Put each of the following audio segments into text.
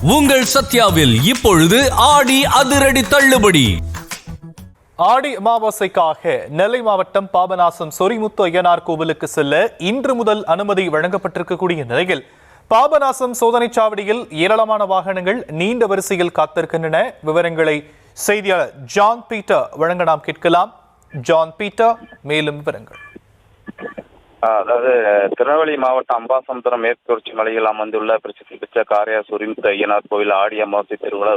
உங்கள் சத்யாவில் இப்பொழுது ஆடி அதிரடி தள்ளுபடி. ஆடி அமாவாசைக்காக நெல்லை மாவட்டம் பாபநாசம் சொரிமுத்து ஐயனார் கோவிலுக்கு செல்ல இன்று முதல் அனுமதி வழங்கப்பட்டிருக்கக்கூடிய நிலையில் பாபநாசம் சோதனைச் சாவடியில் ஏராளமான வாகனங்கள் நீண்ட வரிசையில் காத்திருக்கின்றன. விவரங்களை செய்தியாளர் ஜான் பீட்டர் வழங்க நாம் கேட்கலாம். ஜான் பீட்டர், மேலும் விவரங்கள். அதாவது திருநெல்வேலி மாவட்டம் அம்பாசமுத்திரம் மேற்கு தொடர்ச்சி மலையில் அமைந்துள்ள பிரசித்தி பெற்ற காரையார் சொரிமுத்து ஐயனார் கோவில் ஆடி அமாவாசை திருவிழா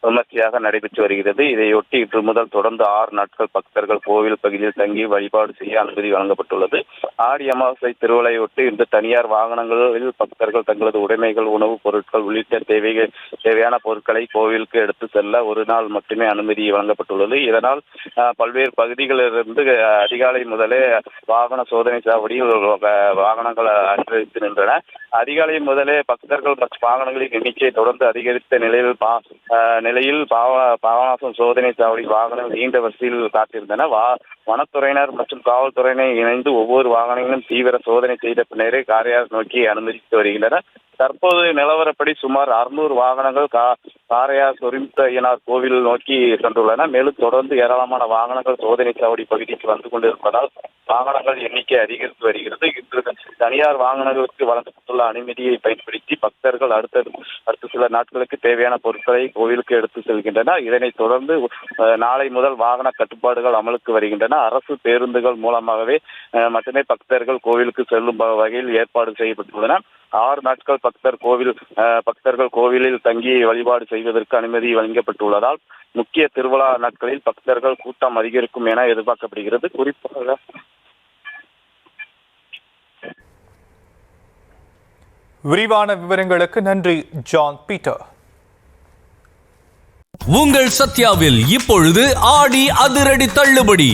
விமர்சையாக நடைபெற்று வருகிறது. இதையொட்டி இன்று முதல் தொடர்ந்து 6 நாட்கள் பக்தர்கள் கோவில் பகுதியில் தங்கி வழிபாடு செய்ய அனுமதி வழங்கப்பட்டுள்ளது. ஆடி அமாவாசை திருவிழையொட்டி இன்று தனியார் வாகனங்களில் பக்தர்கள் தங்களது உடைமைகள், உணவுப் பொருட்கள் உள்ளிட்ட தேவையான பொருட்களை கோவிலுக்கு எடுத்து செல்ல ஒரு நாள் மட்டுமே அனுமதி வழங்கப்பட்டுள்ளது. இதனால் பல்வேறு பகுதிகளிலிருந்து அதிகாலை முதலே வாகன சோதனை சாவடி வாகனங்கள் அனுமதித்து நின்றன. அதிகாலை முதலே பக்தர்கள் மற்றும் வாகனங்களின் எண்ணிக்கை தொடர்ந்து அதிகரித்த நிலையில் பாபநாசம் சோதனை சாவடி வாகனங்கள் நீண்ட வரிசையில் காத்திருந்தன. வனத்துறையினர் மற்றும் காவல்துறையினர் இணைந்து ஒவ்வொரு வாகனங்களும் தீவிர சோதனை செய்த பின்னரே காரையார் நோக்கி அனுமதித்து வருகின்றனர். தற்போது நிலவரப்படி சுமார் 600 வாகனங்கள் காரையார் சொரிமுத்து ஐயனார் கோவில் நோக்கி சென்றுள்ளன. மேலும் தொடர்ந்து ஏராளமான வாகனங்கள் சோதனை சாவடி பகுதிக்கு வந்து கொண்டிருப்பதால் வாகனங்கள் எண்ணிக்கை அதிகரித்து வருகிறது. இன்று தனியார் வாகனங்களுக்கு வழங்கப்பட்டுள்ள அனுமதியை பயன்படுத்தி பக்தர்கள் அடுத்த சில நாட்களுக்கு தேவையான பொருட்களை கோவிலுக்கு எடுத்து செல்கின்றனர். இதனைத் தொடர்ந்து நாளை முதல் வாகன கட்டுப்பாடுகள் அமலுக்கு வருகின்றன. அரசு பேருந்துகள் மூலமாகவே மட்டுமே பக்தர்கள் கோவிலுக்கு செல்லும் வகையில் ஏற்பாடு செய்யப்பட்டுள்ளன. 6 நாட்கள் பக்தர்கள் கோவிலில் தங்கி வழிபாடு செய்வதற்கு அனுமதி வழங்கப்பட்டுள்ளதால் முக்கிய திருவிழா நாட்களில் பக்தர்கள் கூட்டம் அதிகரிக்கும் என எதிர்பார்க்கப்படுகிறது. குறிப்பாக விரிவான விவரங்களுக்கு நன்றி ஜான் பீட்டர். உங்கள் சத்யாவில் இப்பொழுது ஆடி அதிரடி தள்ளுபடி.